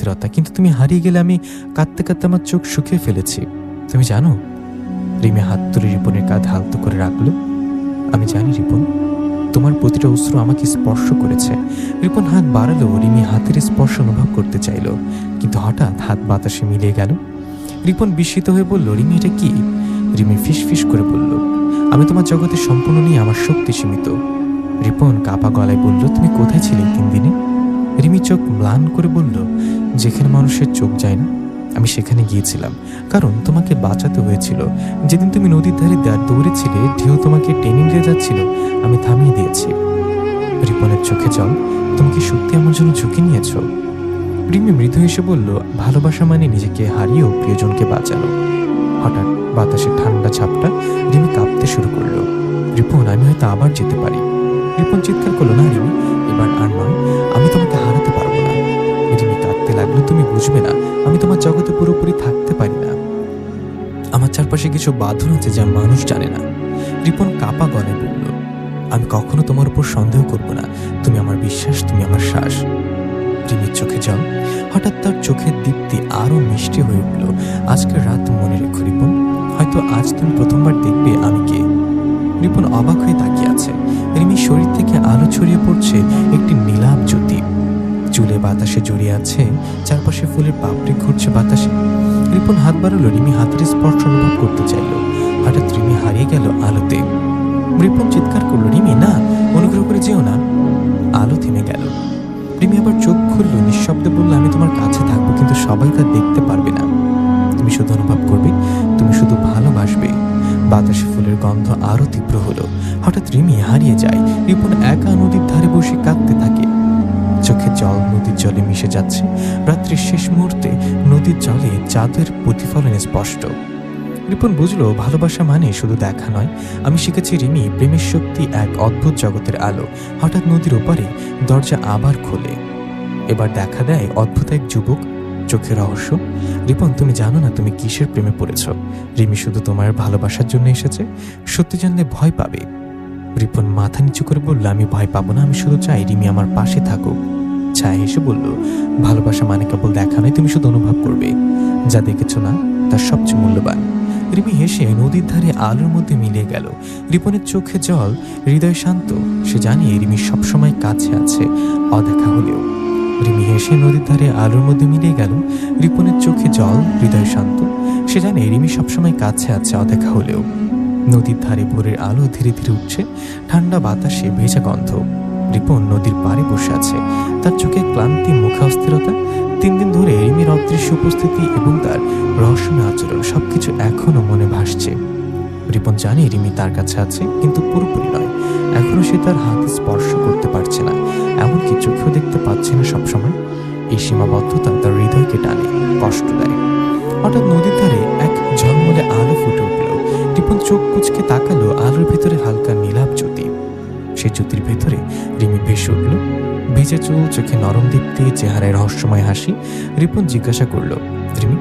অস্থিরতা, কিন্তু তুমি হারিয়ে গেলে আমি কাঁদতে কাঁদতে আমার চোখ শুকিয়ে ফেলেছি। তুমি জানো? রিমি হাত তুলে রিপনের কাঁধ হালতো করে রাখলো। আমি জানি রিপন, তোমার প্রতিটা অশ্রু আমাকে স্পর্শ করেছে। রিপন হাত বাড়ালো, রিমি হাতের স্পর্শ অনুভব করতে চাইল, কিন্তু হঠাৎ হাত বাতাসে মিলিয়ে গেল। রিপন বিস্মিত হয়ে বলল, রিমি এটা কি? রিমি ফিস ফিস করে বলল, আমি তোমার জগতে সম্পূর্ণ নিয়ে আমার শক্তি সীমিত। রিপন কাঁপা গলায় বলল, তুমি কোথায় ছিলে 3 দিনে? রিমি চোখ ম্লান করে বলল, যেখানে মানুষের চোখ যায় না আমি সেখানে গিয়েছিলাম, কারণ তোমাকে বাঁচাতে হয়েছিল। যেদিন তুমি নদীর ধারে দৌড়েছিলে, ঢেউ তোমাকে টেনে নিয়ে যাচ্ছিল, আমি থামিয়ে দিয়েছি। রিপনের চোখে জল। তুমি কি সত্যি আমার জন্য ঝুঁকি নিয়েছ? রিমি মৃদু হেসে বলল, ভালোবাসা মানে নিজেকে হারিয়েও প্রিয়জনকে বাঁচানো। হঠাৎ বাতাসে ঠান্ডা ঝাপটা, রিমি কাঁপতে শুরু করলো। রিপন, আমি হয়তো আবার যেতে পারি। রিপন চিৎকার করলো, না রিমি, এবার আর নয়, আমি তোমাকে হারাতে পারবো না। রিমি কাঁদতে লাগলো, তুমি বুঝবে না, আমি তোমার জগতে পুরোপুরি থাকতে পারি না। আমার চারপাশে কিছু বাঁধন আছে যা মানুষ জানে না। রিপন কাঁপা গলায় বলল, আমি কখনো তোমার উপর সন্দেহ করব না, তুমি আমার বিশ্বাস, তুমি আমার শ্বাস। রিমির চোখে জল। হঠাৎ তার চোখের দীপ্তি আরো মিষ্টি হয়ে উঠল। আজকের রাত মনে রেখো রিপন, হয়তো আজ তুমি প্রথমবার দেখবে আমি কে। রিপন অবাক হয়ে তাকিয়ে আছে। রিমির শরীর থেকে আলো ছড়িয়ে পড়ছে একটি নীলাভ জ্যোতি। চুলে বাতাসে জড়িয়ে আছে, চারপাশে ফুলের পাপড়ি ঘুরছে বাতাসে। রিপন হাত বাড়ালো, রিমি হাতের স্পর্শ অনুভব করতে চাইল। হঠাৎ রিমি হারিয়ে গেল আলোতে। রিপন চিৎকার করলো, রিমি না, অনুগ্রহ করে যেও না। আলো থেমে গেল। রিমি আবার চোখ খুললো, নিঃশব্দে বলল, আমি তোমার কাছে থাকবো, কিন্তু সবাই তা দেখতে পারবে না। তুমি শুধু অনুভব করবে, তুমি শুধু ভালোবাসবে। বাতাসে ফুলের গন্ধ আরো তীব্র হলো। হঠাৎ রিমি হারিয়ে যায়। রিপন একা নদীর ধারে বসে কাঁদতে থাকে। চোখের জল নদীর জলে মিশে যাচ্ছে। রাত্রির শেষ মুহূর্তে নদীর জলে চাঁদের প্রতিফলন স্পষ্ট। রিপন বুঝলো, ভালোবাসা মানে শুধু দেখা নয়। আমি শিখেছি রিমি, প্রেমের শক্তি এক অদ্ভুত জগতের আলো। হঠাৎ নদীর ওপারে দরজা আবার খোলে। এবার দেখা দেয় অদ্ভুত এক যুবক, চোখে রহস্য। রিপন, তুমি জানো না তুমি কিসের প্রেমে পড়েছ। রিমি শুধু তোমার ভালোবাসার জন্য এসেছে, সত্যি জানলে ভয় পাবে। রিপন মাথা নিচু করে বলল, আমি ভয় পাবো না, আমি শুধু চাই রিমি আমার পাশে থাকুক। ছায়া হেসে বলল, ভালোবাসা মানে কেবল দেখা নয়, তুমি শুধু অনুভব করবে। যা দেখেছো না তার সবচেয়ে মূল্যবান। রিমি হেসে নদীর ধারে আলোর মধ্যে মিলিয়ে গেল। রিপনের চোখে জল, হৃদয় শান্ত। সে জানে রিমি সবসময় কাছে আছে, অদেখা হলেও। রিমি হেসে নদীর ধারে আলোর মধ্যে মিলিয়ে গেল। রিপনের চোখে জল, হৃদয় শান্ত। সে জানে রিমি সবসময় কাছে আছে, অদেখা হলেও। নদীর ধারে ভোরের আলো ধীরে ধীরে উঠছে, ঠান্ডা বাতাসে ভেজা গন্ধ। রিপন নদীর পাড়ে বসে আছে, তার চোখে ক্লান্তি, মুখে অস্থিরতা। 3 দিন ধরে রিমির অদৃশ্য উপস্থিতি এবং তার রহস্যময় আচরণ সবকিছু এখনো মনে ভাসছে। রিপন জানে রিমি তার কাছে আছে, কিন্তু পুরোপুরি নয়। এখনো সে তার হাত স্পর্শ করতে পারছে না, এমনকি চোখেও দেখতে পাচ্ছে না সবসময়। এই সীমাবদ্ধতা তার হৃদয়কে টানে, কষ্ট দেয়। হঠাৎ নদীর ধারে এক ঝলমলে আলো ফুটে উঠল। রিপন চোখ কুঁচকে তাকালো, আলোর ভিতরে হালকা নীলাভ জ্যোতি। সেই জ্যোতির ভেতরে রিমি ভেসে উঠল। ভেজা চুল, চোখে নরম দীপ্তি, চেহারায় রহস্যময় হাসি। রিপন জিজ্ঞাসা করলো, রিমি,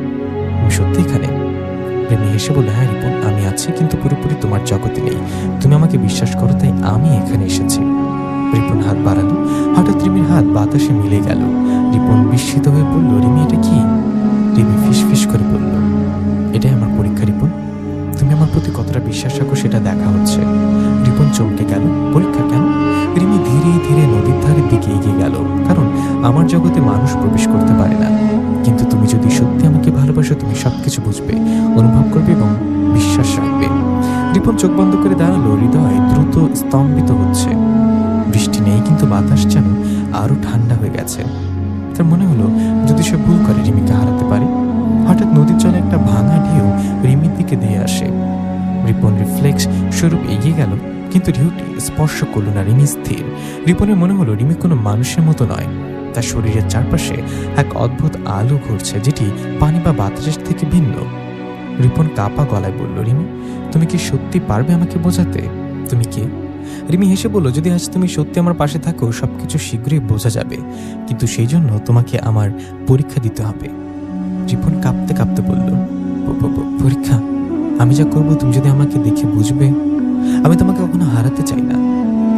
তুমি সত্যি এখানে? রিমি হেসে বলল, হ্যাঁ রিপন, আমি আছি, কিন্তু পুরোপুরি তোমার জগতে নেই। তুমি আমাকে বিশ্বাস করো, তাই আমি এখানে এসেছি। রিপন হাত বাড়ালো। হঠাৎ রিমির হাত বাতাসে মিলে গেল। রিপন বিস্মিত হয়ে বলল, রিমি এটা কি? রিমি ফিস ফিস করে বলল, এটাই আমার পরীক্ষা রিপন, তুমি আমার প্রতি কতটা বিশ্বাস রাখো সেটা দেখা হচ্ছে। রিপন চমকে গেল, পরীক্ষা কেন? রিমি ধীরে ধীরে নদীর ধারের দিকে এগিয়ে গেল। কারণ আমার জগতে মানুষ প্রবেশ করতে পারে না, কিন্তু তুমি যদি সত্যি আমাকে ভালোবাসো, তুমি সবকিছু বুঝবে, অনুভব করবে এবং বিশ্বাস রাখবে। রিপন চোখ বন্ধ করে দাঁড়ালো, হৃদয় দ্রুত স্তম্ভিত হচ্ছে। বৃষ্টি নেই, কিন্তু বাতাস যেন আরো ঠান্ডা হয়ে গেছে। তার মনে হলো, যদি সে ভুল করে রিমিকে হারাতে পারে। হঠাৎ নদীর জলে একটা ভাঙা ঢেউ রিমির দিকে ধেয়ে আসে। রিপন রিফ্লেক্স স্বরূপ এগিয়ে গেল, কিন্তু ঢেউটি স্পর্শ করল না। রিমি স্থির। রিপনের মনে হলো রিমি কোনো মানুষের মতো নয়। তার শরীরের চারপাশে এক অদ্ভুত আলো ঘুরছে, যেটি পানি বা বাতাসের থেকে ভিন্ন। রিপন কাঁপা গলায় বলল, রিমি, তুমি কি সত্যি পারবে আমাকে বোঝাতে তুমি কে? রিমি হেসে বলল, যদি আজ তুমি সত্যি আমার পাশে থাকো, সবকিছু শীঘ্রই বোঝা যাবে, কিন্তু সেই জন্য তোমাকে আমার পরীক্ষা দিতে হবে। রিপন কাঁপতে কাঁপতে বলল, পরীক্ষা? আমি যা করবো তুমি যদি আমাকে দেখে বুঝবে। আমি তোমাকে কখনো হারাতে চাই না।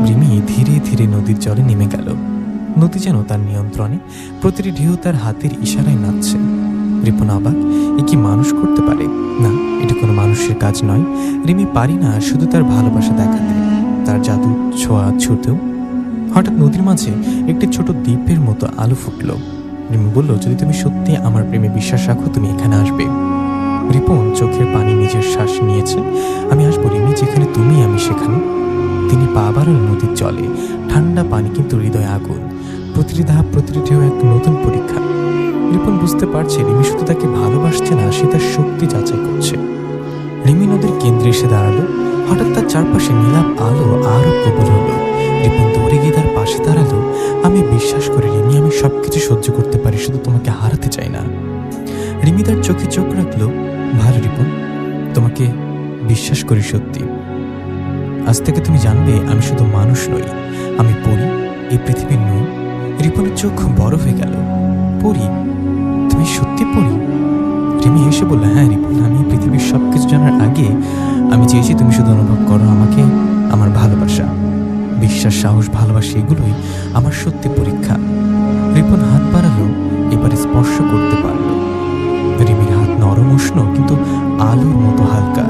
রিমি ধীরে ধীরে নদীর জলে নেমে গেল। নদী যেন তার নিয়ন্ত্রণে, প্রতিটি ঢেউ তার হাতের ইশারায় নাচছে। রিপন অবাক, এ কি মানুষ করতে পারে? না, এটা কোনো মানুষের কাজ নয়। রিমি পারি না শুধু তার ভালোবাসা দেখাতে, তার জাদু ছোঁয়া ছুঁতেও। হঠাৎ নদীর মাঝে একটি ছোট দ্বীপের মতো আলো ফুটল। রিমি বলল, যদি তুমি সত্যি আমার প্রেমে বিশ্বাস রাখো, তুমি এখানে আসবে। রিপন চোখের পানি নিজের শ্বাস নিয়েছে। আমি আসবো রিমি, যেখানে তুমি আমি সেখানে। তিনি পা বাড়াল নদীর জলে। ঠান্ডা পানি, কিন্তু হৃদয় আগুন। প্রতিটি ধাপ, প্রতিটি ঢেউ এক নতুন পরীক্ষা। রিপন বুঝতে পারছে রিমি শুধু তাকে ভালোবাসছে না, সে তার শক্তি যাচাই করছে। রিমি নদীর কেন্দ্রে এসে দাঁড়ালো। হঠাৎ তার চারপাশে নীলাভ আলো আরো প্রবল হলো। রিপন দৌড়ে গিয়ে তার পাশে দাঁড়ালো। আমি বিশ্বাস করি রিমি, আমি সবকিছু সহ্য করতে পারি, শুধু তোমাকে হারাতে চাই না। রিমি তার চোখে চোখ রাখলো। ভালো রিপন, তোমাকে বিশ্বাস করি সত্যি। আজ থেকে তুমি জানবে আমি শুধু মানুষ নই, আমি পড়ি, এই পৃথিবীর নই। রিপনের চোখ বড় হয়ে গেল। পড়ি? তুমি সত্যি পড়ি? রিমি হেসে বলল, হ্যাঁ রিপন, আমি পৃথিবীর সবকিছু জানার আগে আমি চেয়েছি তুমি শুধু অনুভব করো আমাকে, আমার ভালোবাসা, বিশ্বাস, সাহস, ভালোবাসা, এগুলোই আমার সত্যি পরীক্ষা। রিপন হাত বাড়ালো, এবারে স্পর্শ করতে পারল। রিমির হাত নরম উষ্ণ, কিন্তু আলোর মতো হালকা।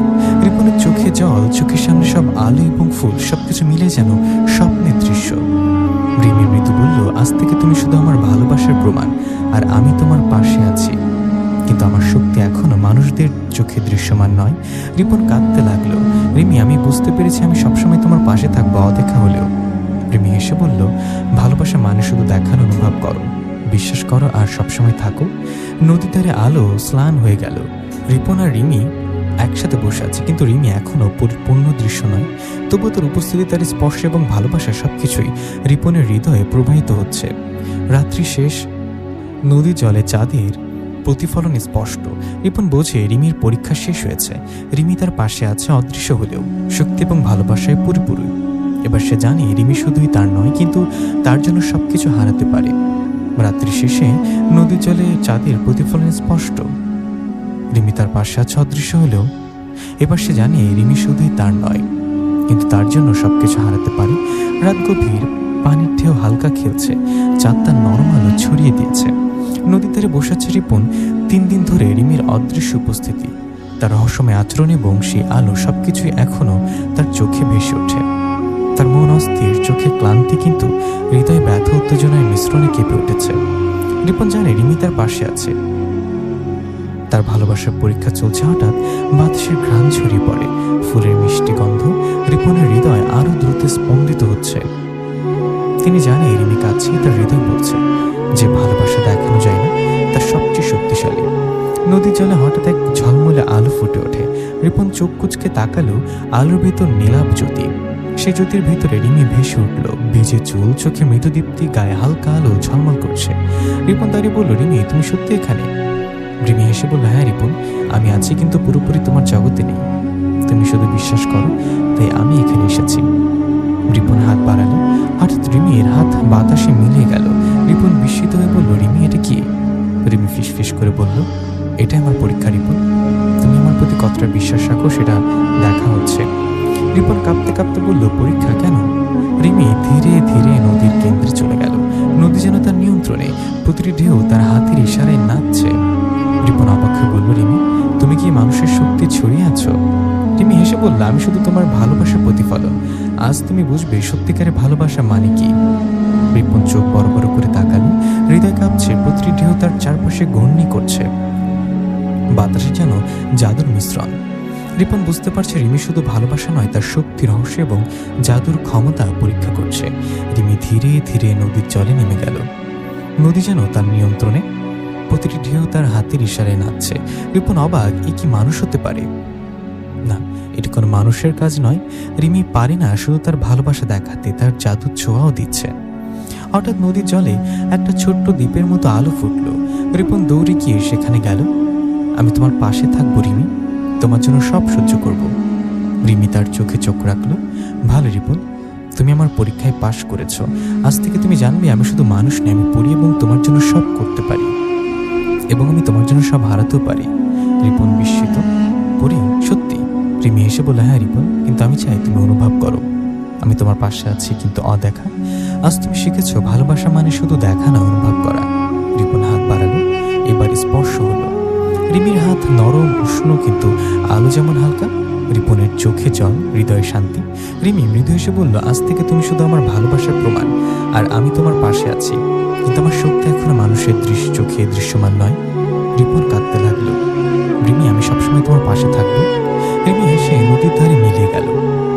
রিপনের চোখে জল, চোখের সামনে সব আলো এবং ফুল, সবকিছু মিলে যেন স্বপ্নের দৃশ্য। রিমি মৃদু বলল, আজ থেকে তুমি শুধু আমার ভালোবাসার প্রমাণ, আর আমি তোমার পাশে আছি। কিন্তু আমার শক্তি এখনো মানুষদের চোখে দৃশ্যমান নয়। রিপন কাঁদতে লাগলো। রিমি, আমি বুঝতে পেরেছি আমি সবসময় তোমার পাশে থাকবো, অদেখা হলেও। রিমি এসে বলল, ভালোবাসা মানে শুধু দেখার অনুভব করো, বিশ্বাস করো, আর সবসময় থাকো। নদীর ধারে আলো স্নান হয়ে গেল। রিপন আর রিমি একসাথে বসে আছে, কিন্তু রিমি এখনো পরিপূর্ণ দৃশ্য নয়। তবুও তার উপস্থিতি, তার স্পর্শ এবং ভালোবাসা সবকিছুই রিপনের হৃদয়ে প্রবাহিত হচ্ছে। রাত্রি শেষ, নদীর জলে চাঁদের প্রতিফলন স্পষ্ট। রিপন বোঝে রিমির পরীক্ষা শেষ হয়েছে। রিমি তার পাশে আছে, অদৃশ্য হলেও শক্তি এবং ভালোবাসায় পরিপূর্ণ। এবার সে জানে রিমি শুধুই তার নয়, কিন্তু তার জন্য সবকিছু হারাতে পারে। রাত্রি শেষে নদীর জলে চাঁদের প্রতিফলন স্পষ্ট। রিমি তার পাশে আছে, অদৃশ্য হলেও এবার সে জানে রিমি শুধুই তার নয়, কিন্তু তার জন্য সবকিছু হারাতে পারে। রাত গভীর, পানির ঢেউ হালকা খেলছে, চাঁদ তার নরম আলো ছড়িয়ে দিয়েছে। নদীর তীরে বসে আছে রিপন। 3 দিন ধরে রিমির অদৃশ্য উপস্থিতি, তার রহস্যময় আচরণ এবং সেই আলো, সবকিছুই এখনো তার চোখে ভেসে ওঠে। তার মন অস্থির, চোখে ক্লান্তি, কিন্তু হৃদয় ব্যথা উত্তেজনার মিশ্রণে কেঁপে উঠেছে। রিপন জানে রিমি তার পাশে আছে, তার ভালোবাসার পরীক্ষা চলছে। হঠাৎ বাতাসের ঘ্রাণ ছড়িয়ে পড়ে, ফুলের মিষ্টি গন্ধ। রিপনের হৃদয় আরো দ্রুত স্পন্দিত হচ্ছে। তিনি জানে রিমি কাছে, তার হৃদয় বলছে যে ভালোবাসা দেখানো যায় না, তার সবচেয়ে শক্তিশালী। নদীর জলে হঠাৎ এক ঝলমলে আলো ফুটে ওঠে। রিপন চোখ কুচকে তাকালো, আলোর ভেতর নীলাভ জ্যোতি। সে জ্যোতির ভেতরে রিমি ভেসে উঠল, ভিজে চুল, চোখে মৃদুদীপ্তি, গায়ে হালকা আলো ঝলমল করছে। রিপন দাঁড়িয়ে বলল, রিমি তুমি সত্যি এখানে? রিমি হেসে বলল, হ্যাঁ রিপন, আমি আছি, কিন্তু পুরোপুরি তোমার জগতে নেই। তুমি শুধু বিশ্বাস করো, তাই আমি এখানে এসেছি। রিপন হাত বাড়ালো। হঠাৎ রিমির হাত বাতাসে মিলিয়ে গেল। রিপন বিস্মিত হয়ে বলল, রিমি এটা কি? রিমি ফিসফিস করে বলল, এটা আমার পরীক্ষা রিপন, তুমি আমার প্রতি কতটা বিশ্বাস রাখো সেটা দেখা হচ্ছে। রিপন কাঁপতে কাঁপতে বলল, পরীক্ষা কেন? রিমি ধীরে ধীরে নদীর কেন্দ্রে চলে গেল। নদী যেন তার নিয়ন্ত্রণে, প্রতিটি ঢেউ তার হাতের ইশারায় নাচছে। রিপন অবাক হয়ে বলল, রিমি তুমি কি মানুষের শক্তি ছড়িয়ে আছো? রিমি হেসে বলল, আমি শুধু তোমার ভালোবাসার প্রতিফলন। আজ তুমি বুঝবে সত্যিকারের ভালোবাসা মানে কি। রিপন চোখ বড় বড় করে তাকালো, হৃদয় কাঁপছে, প্রতিটি ঢেউ তার চারপাশে ঘূর্ণি করছে। বাতাসে যেন জাদুর মিশ্রণ। রিপন বুঝতে পারছে রিমি শুধু ভালোবাসা নয়, তার শক্তি, রহস্য এবং জাদুর ক্ষমতা পরীক্ষা করছে। রিমি ধীরে ধীরে নদীর জলে নেমে গেল। নদী যেন তার নিয়ন্ত্রণে, প্রতিটি ঢেউ তার হাতের ইশারায় নাচছে। রিপন অবাক, এ কি মানুষ হতে পারে? না, এটা কোনো মানুষের কাজ নয়। রিমি পারে না শুধু তার ভালোবাসা দেখাতে, তার জাদুর ছোঁয়াও দিচ্ছে। হঠাৎ নদীর জলে একটা ছোট্ট দ্বীপের মতো আলো ফুটলো। রিপন দৌড়ে গিয়ে সেখানে গেল। আমি তোমার পাশে থাকবো রিমি, তোমার জন্য সব সহ্য করব। রিমি তার চোখে চোখ রাখলো। ভালো রিপন, তুমি আমার পরীক্ষায় পাশ করেছো। আজ থেকে তুমি জানবে আমি শুধু মানুষ নই, আমি পড়ি এবং তোমার জন্য সব করতে পারি, এবং আমি তোমার জন্য সব হারাতেও পারি। রিপন বিস্মিত, পড়ি? সত্যি? রিমি হেসে বলে, হ্যাঁ রিপন, কিন্তু আমি চাই তুমি অনুভব করো। আমি তোমার পাশে আছি, কিন্তু অদেখা। আজ তুমি শিখেছো ভালোবাসা মানে শুধু দেখা না, অনুভব করা। রিপন হাত বাড়ালো, এবার স্পর্শ হলো। রিমির হাত নরম উষ্ণ, কিন্তু আলো যেমন হালকা। রিপনের চোখে জল, হৃদয়ে শান্তি। রিমি মৃদু হেসে বলল, আজ থেকে তুমি শুধু আমার ভালোবাসার প্রমাণ, আর আমি তোমার পাশে আছি। কিন্তু আমার শক্তি এখনো মানুষের চোখে দৃশ্যমান নয়। রিপন কাঁদতে লাগলো। রিমি, আমি সবসময় তোমার পাশে থাকবো। রিমি হেসে নদীর ধারে মিলিয়ে গেল।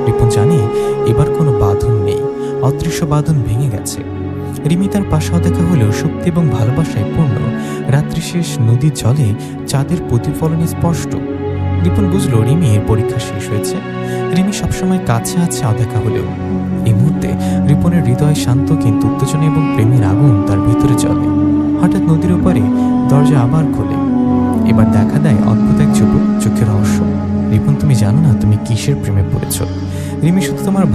রিপন জানে এবার কোনো বাঁধন নেই, অদৃশ্য বাঁধন ভেঙে গেছে। রিমি তার পাশে অদেখা হলেও শক্তি এবং ভালোবাসায় পূর্ণ। রাত্রি শেষ, নদীর জলে চাঁদের প্রতিফলনে স্পষ্ট। রিপন বুঝল রিমির পরীক্ষা শেষ হয়েছে। রিমি সবসময় কাছে আছে অদেখা হলেও। এই মুহূর্তে রিপনের হৃদয় শান্ত, কিন্তু উত্তেজনা এবং প্রেমের আগুন তার ভিতরে জ্বলে। হঠাৎ নদীর ওপারে দরজা আবার খোলে। এবার দেখা দেয় অদ্ভুত এক চোখের রহস্য। রিপন, তুমি জানো না তুমি কিসের প্রেমে পড়েছ। রিমি শুধু তোমার